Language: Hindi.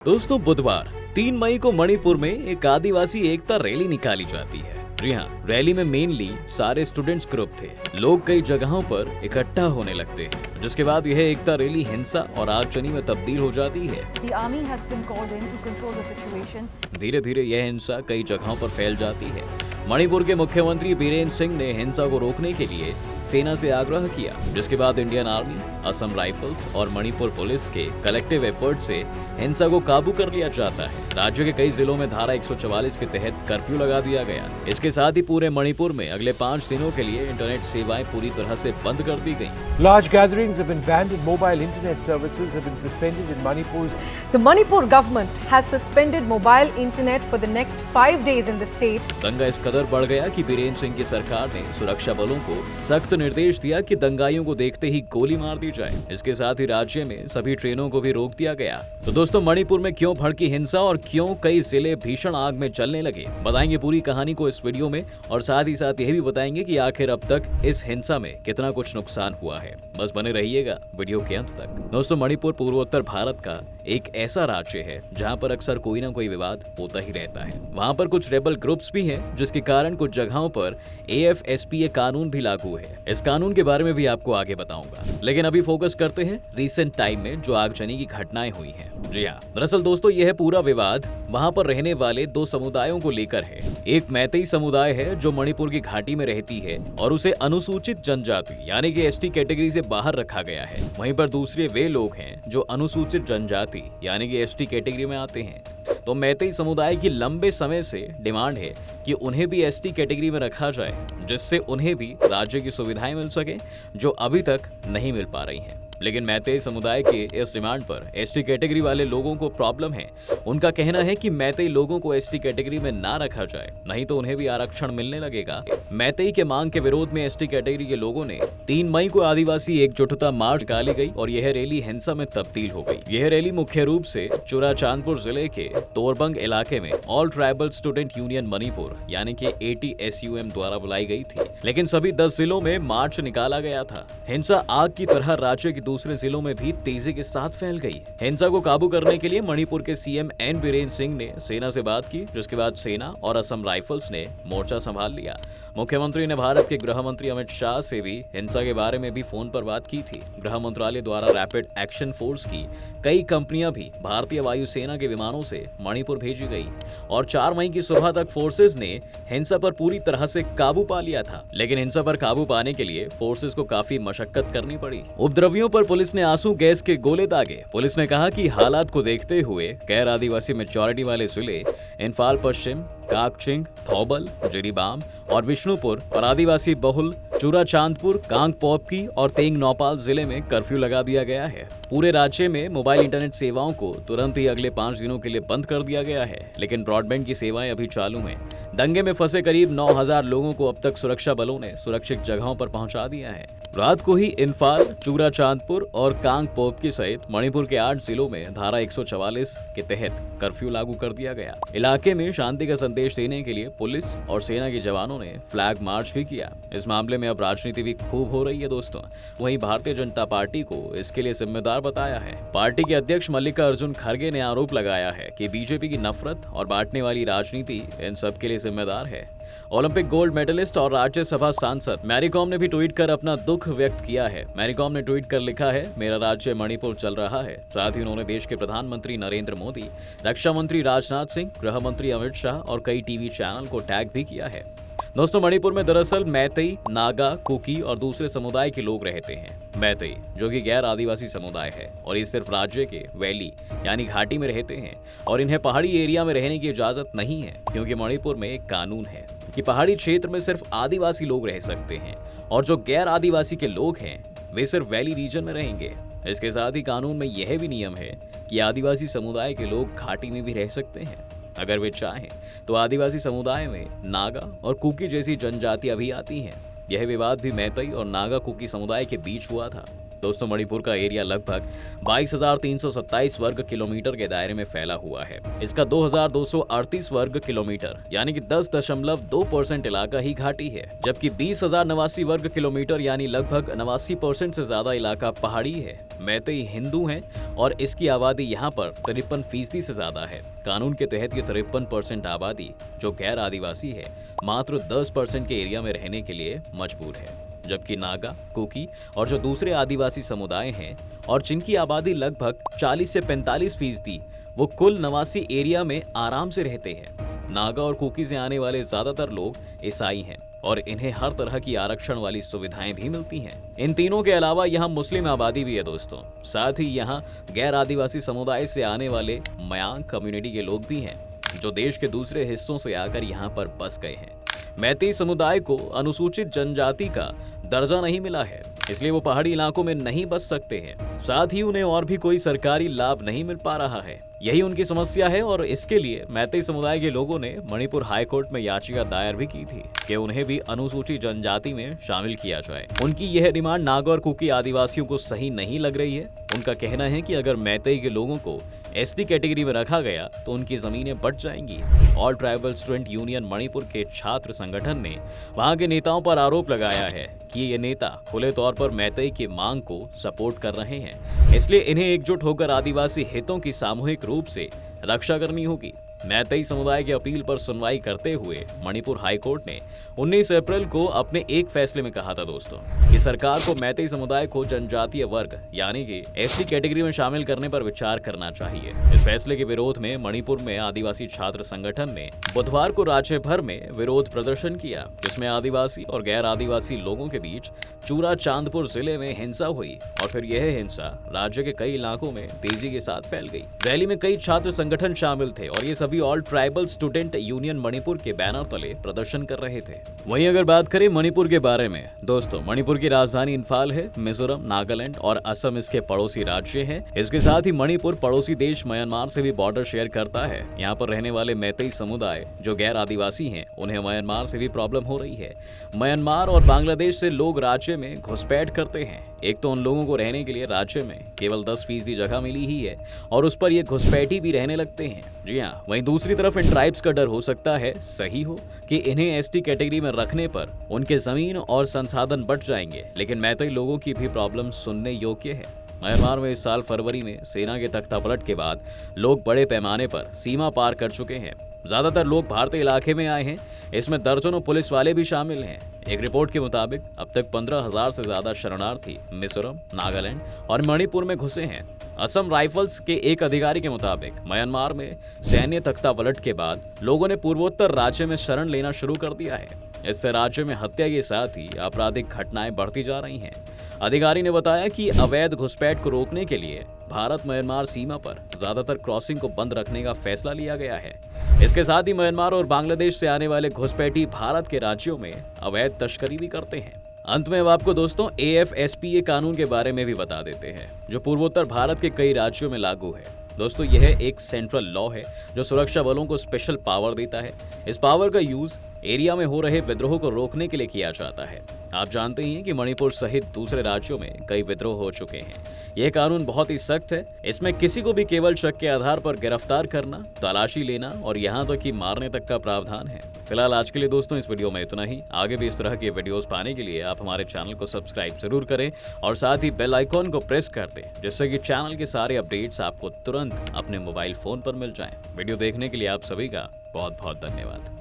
दोस्तों, बुधवार 3 मई को मणिपुर में एक आदिवासी एकता रैली निकाली जाती है। जी हाँ, रैली में मेनली सारे स्टूडेंट्स ग्रुप थे। लोग कई जगहों पर इकट्ठा होने लगते हैं, जिसके बाद यह एकता रैली हिंसा और आगजनी में तब्दील हो जाती है। धीरे धीरे यह हिंसा कई जगहों पर फैल जाती है। मणिपुर के मुख्यमंत्री बीरेन सिंह ने हिंसा को रोकने के लिए सेना से आग्रह किया, जिसके बाद इंडियन आर्मी, असम राइफल्स और मणिपुर पुलिस के कलेक्टिव एफर्ट से हिंसा को काबू कर लिया जाता है। राज्य के कई जिलों में धारा 144 के तहत कर्फ्यू लगा दिया गया। इसके साथ ही पूरे मणिपुर में अगले 5 दिनों के लिए इंटरनेट सेवाएं पूरी तरह से बंद कर दी गयी। Large gatherings have been banned and mobile internet services have been suspended in Manipur. The Manipur government has suspended mobile internet for the next 5 days in the state. दंगा इस कदर बढ़ गया कि बीरेन सिंह की सरकार ने सुरक्षा बलों को सख्त निर्देश दिया कि दंगाइयों को देखते ही गोली मार दी जाए। इसके साथ ही राज्य में सभी ट्रेनों को भी रोक दिया गया। तो दोस्तों, मणिपुर में क्यों भड़की हिंसा और क्यों कई जिले भीषण आग में जलने लगे, बताएंगे पूरी कहानी को इस वीडियो में। और साथ ही साथ यह भी बताएंगे कि आखिर अब तक इस हिंसा में कितना कुछ नुकसान हुआ है। बस बने रहिएगा वीडियो के अंत तक। दोस्तों, मणिपुर पूर्वोत्तर भारत का एक ऐसा राज्य है जहां पर अक्सर कोई ना कोई विवाद होता ही रहता है। वहां पर कुछ रेबल ग्रुप्स भी हैं, जिसके कारण कुछ जगहों पर AFSPA कानून भी लागू है। इस कानून के बारे में भी आपको आगे बताऊंगा, लेकिन अभी फोकस करते हैं रीसेंट टाइम में जो आगजनी की घटनाएं हुई हैं। जी हाँ, दरअसल दोस्तों, यह पूरा विवाद वहां पर रहने वाले 2 समुदायों को लेकर है। एक मैतेई समुदाय है जो मणिपुर की घाटी में रहती है और उसे अनुसूचित जनजाति यानी कि ST कैटेगरी से बाहर रखा गया है। वहीं पर दूसरे वे लोग हैं जो अनुसूचित जनजाति यानी कि ST कैटेगरी में आते हैं। तो मैतेई समुदाय की लंबे समय से डिमांड है कि उन्हें भी ST कैटेगरी में रखा जाए, जिससे उन्हें भी राज्य की सुविधाएं मिल सके जो अभी तक नहीं मिल पा रही हैं। लेकिन मैतेई समुदाय के इस डिमांड पर ST कैटेगरी वाले लोगों को प्रॉब्लम है। उनका कहना है कि मैतेई लोगों को ST कैटेगरी में ना रखा जाए, नहीं तो उन्हें भी आरक्षण मिलने लगेगा। मैतेई के मांग के विरोध में ST कैटेगरी के लोगों ने 3 मई को आदिवासी एकजुटता मार्च निकाली गई और यह रैली हिंसा में तब्दील हो गई। यह रैली मुख्य रूप से चुराचांदपुर जिले के तोरबंग इलाके में all tribal student union Manipur यानी कि ATSUM द्वारा बुलाई गई थी, लेकिन सभी 10 जिलों में मार्च निकाला गया था। हिंसा आग की तरह राज्य के दूसरे जिलों में भी तेजी के साथ फैल गई। हिंसा को काबू करने के लिए मणिपुर के CM N बीरेन सिंह ने सेना से बात की, जिसके बाद सेना और असम राइफल्स ने मोर्चा संभाल लिया। मुख्यमंत्री ने भारत के गृह मंत्री अमित शाह से भी हिंसा के बारे में भी फोन पर बात की थी। गृह मंत्रालय द्वारा रैपिड एक्शन फोर्स की कई कंपनियां भी भारतीय वायुसेना के विमानों से मणिपुर भेजी गई और 4 मई की सुबह तक फोर्सेज ने हिंसा पर पूरी तरह से काबू पा लिया था। लेकिन हिंसा पर काबू पाने के लिए फोर्सेज को काफी मशक्कत करनी पड़ी। उपद्रवियों पर पुलिस ने आंसू गैस के गोले दागे। पुलिस ने कहा कि हालात को देखते हुए गैर आदिवासी मेजॉरिटी वाले जिले इम्फाल पश्चिम, काकचिंग, थौबल, जिरीबाम और विष्णुपुर और आदिवासी बहुल चुराचांदपुर, कांगपोपकी और तेंग नौपाल जिले में कर्फ्यू लगा दिया गया है। पूरे राज्य में मोबाइल इंटरनेट सेवाओं को तुरंत ही अगले 5 दिनों के लिए बंद कर दिया गया है, लेकिन ब्रॉडबैंड की सेवाएं अभी चालू हैं। दंगे में फंसे करीब 9000 लोगों को अब तक सुरक्षा बलों ने सुरक्षित जगहों पर पहुंचा दिया है। रात को ही इम्फाल, चुराचांदपुर और कांगपोपकी सहित मणिपुर के 8 जिलों में धारा 144 के तहत कर्फ्यू लागू कर दिया गया। इलाके में शांति का संदेश देने के लिए पुलिस और सेना के जवानों ने फ्लैग मार्च भी किया। इस मामले में अब राजनीति भी खूब हो रही है दोस्तों। वहीं भारतीय जनता पार्टी को इसके लिए जिम्मेदार बताया है। पार्टी के अध्यक्ष मल्लिकार्जुन खड़गे ने आरोप लगाया है कि बीजेपी की नफरत और बांटने वाली राजनीति इन सब के लिए जिम्मेदार है। ओलंपिक गोल्ड मेडलिस्ट और राज्यसभा सांसद मैरी कॉम ने भी ट्वीट कर अपना दुख व्यक्त किया है। मैरी कॉम ने ट्वीट कर लिखा है, मेरा राज्य मणिपुर चल रहा है। साथ ही उन्होंने देश के प्रधानमंत्री नरेंद्र मोदी, रक्षा मंत्री राजनाथ सिंह, गृह मंत्री अमित शाह और कई टीवी चैनल को टैग भी किया है। दोस्तों, मणिपुर में दरअसल मैतेई, नागा, कुकी और दूसरे समुदाय के लोग रहते हैं। मैतेई जो कि गैर आदिवासी समुदाय है और ये सिर्फ राज्य के वैली यानी घाटी में रहते हैं और इन्हें पहाड़ी एरिया में रहने की इजाजत नहीं है, क्योंकि मणिपुर में एक कानून है कि पहाड़ी क्षेत्र में सिर्फ आदिवासी लोग रह सकते हैं और जो गैर आदिवासी के लोग हैं वे सिर्फ वैली रीजन में रहेंगे। इसके साथ ही कानून में यह भी नियम है कि आदिवासी समुदाय के लोग घाटी में भी रह सकते हैं अगर वे चाहें। तो आदिवासी समुदाय में नागा और कुकी जैसी जनजातियां भी आती हैं। यह विवाद भी मैतेई और नागा कुकी समुदाय के बीच हुआ था। दोस्तों मणिपुर का एरिया लगभग 22,327 वर्ग किलोमीटर के दायरे में फैला हुआ है। इसका 2,238 वर्ग किलोमीटर यानी कि 10.2% इलाका ही घाटी है, जबकि 20,089 वर्ग किलोमीटर यानी लगभग 89% से ज्यादा इलाका पहाड़ी है। मैतेई हिंदू हैं और इसकी आबादी यहाँ पर 53% से ज्यादा है। कानून के तहत ये 53% आबादी जो गैर आदिवासी है मात्र 10% के एरिया में रहने के लिए मजबूर है, जबकि नागा, कुकी और जो दूसरे आदिवासी समुदाय हैं और जिनकी आबादी लगभग 40 से 45% वो कुल नवासी एरिया में आराम से रहते हैं। नागा और कुकी से आने वाले ज्यादातर लोग ईसाई हैं और इन्हें हर तरह की आरक्षण वाली सुविधाएं भी मिलती हैं। इन तीनों के अलावा यहाँ मुस्लिम आबादी भी है दोस्तों। साथ ही यहाँ गैर आदिवासी समुदाय से आने वाले मयांग कम्युनिटी के लोग भी हैं जो देश के दूसरे हिस्सों से आकर यहाँ पर बस गए हैं। मैतेई समुदाय को अनुसूचित जनजाति का दर्जा नहीं मिला है, इसलिए वो पहाड़ी इलाकों में नहीं बस सकते हैं। साथ ही उन्हें और भी कोई सरकारी लाभ नहीं मिल पा रहा है। यही उनकी समस्या है और इसके लिए मैतेई समुदाय के लोगों ने मणिपुर हाईकोर्ट में याचिका दायर भी की थी कि उन्हें भी अनुसूचित जनजाति में शामिल किया जाए। उनकी यह डिमांड नागा और कुकी आदिवासियों को सही नहीं लग रही है। उनका कहना है कि अगर मैतेई के लोगों को एसटी कैटेगरी में रखा गया तो उनकी जमीनें बट जाएंगी। All tribal student union Manipur के छात्र संगठन ने वहां के नेताओं पर आरोप लगाया है कि ये नेता खुले तौर पर मैतेई की मांग को सपोर्ट कर रहे हैं, इसलिए इन्हें एकजुट होकर आदिवासी हितों की सामूहिक रूप से रक्षा करनी होगी। मैतेई समुदाय की अपील पर सुनवाई करते हुए मणिपुर हाईकोर्ट ने 19 अप्रैल को अपने एक फैसले में कहा था दोस्तों कि सरकार को मैतेई समुदाय को जनजातीय वर्ग यानी कि एसटी कैटेगरी में शामिल करने पर विचार करना चाहिए। इस फैसले के विरोध में मणिपुर में आदिवासी छात्र संगठन ने बुधवार को राज्य भर में विरोध प्रदर्शन किया, जिसमें आदिवासी और गैर आदिवासी लोगों के बीच चूरा चांदपुर जिले में हिंसा हुई और फिर यह हिंसा राज्य के कई इलाकों में तेजी के साथ फैल गई। रैली में कई छात्र संगठन शामिल थे और ये सभी all tribal student union Manipur के बैनर तले प्रदर्शन कर रहे थे। वहीं अगर बात करें मणिपुर के बारे में दोस्तों, मणिपुर की राजधानी इम्फाल है। मिजोरम, नागालैंड और असम इसके पड़ोसी राज्य हैं। इसके साथ ही मणिपुर पड़ोसी देश म्यांमार से भी बॉर्डर शेयर करता है। यहाँ पर रहने वाले मैतेई समुदाय जो गैर आदिवासी हैं उन्हें म्यांमार से भी प्रॉब्लम हो रही है। म्यांमार और बांग्लादेश से लोग राज्य में घुसपैठ करते हैं। एक तो उन लोगों को रहने के लिए राज्य में केवल 10% जगह मिली ही है और उस पर ये घुसपैठी भी रहने लगते हैं। जी हाँ, वहीं दूसरी तरफ इन ट्राइब्स का डर हो सकता है सही हो कि इन्हें एसटी कैटेगरी में रखने पर उनके जमीन और संसाधन बट जाएंगे, लेकिन मैतेई लोगों की भी प्रॉब्लम सुनने योग्य है। म्यांमार में इस साल फरवरी में सेना के तख्तापलट के बाद लोग बड़े पैमाने पर सीमा पार कर चुके हैं। ज्यादातर लोग भारतीय इलाके में आए हैं, इसमें दर्जनों पुलिस वाले भी शामिल हैं। एक रिपोर्ट के मुताबिक अब तक 15,000 से ज्यादा शरणार्थी मिजोरम, नागालैंड और मणिपुर में घुसे हैं। असम राइफल्स के एक अधिकारी के मुताबिक म्यांमार में सैन्य तख्तापलट के बाद लोगों ने पूर्वोत्तर राज्य में शरण लेना शुरू कर दिया है। इससे राज्य में हत्या के साथ ही आपराधिक घटनाएं बढ़ती जा रही हैं। अधिकारी ने बताया कि अवैध घुसपैठ को रोकने के लिए भारत म्यांमार सीमा पर ज्यादातर क्रॉसिंग को बंद रखने का फैसला लिया गया है। इसके साथ ही म्यांमार और बांग्लादेश से आने वाले घुसपैठी भारत के राज्यों में अवैध तस्करी भी करते हैं। अंत में अब आपको दोस्तों AFSPA कानून के बारे में भी बता देते हैं, जो पूर्वोत्तर भारत के कई राज्यों में लागू है। दोस्तों यह एक सेंट्रल लॉ है जो सुरक्षा बलों को स्पेशल पावर देता है। इस पावर का यूज एरिया में हो रहे विद्रोह को रोकने के लिए किया जाता है। आप जानते ही हैं कि मणिपुर सहित दूसरे राज्यों में कई विद्रोह हो चुके हैं। यह कानून बहुत ही सख्त है। इसमें किसी को भी केवल शक के आधार पर गिरफ्तार करना, तलाशी लेना और यहाँ तक कि मारने तक का प्रावधान है। फिलहाल आज के लिए दोस्तों इस वीडियो में इतना ही। आगे भी इस तरह के वीडियोस पाने के लिए आप हमारे चैनल को सब्सक्राइब जरूर करें और साथ ही बेल आइकॉन को प्रेस कर दें, जिससे कि चैनल के सारे अपडेट्स आपको तुरंत अपने मोबाइल फोन पर मिल जाएं। वीडियो देखने के लिए आप सभी का बहुत बहुत धन्यवाद।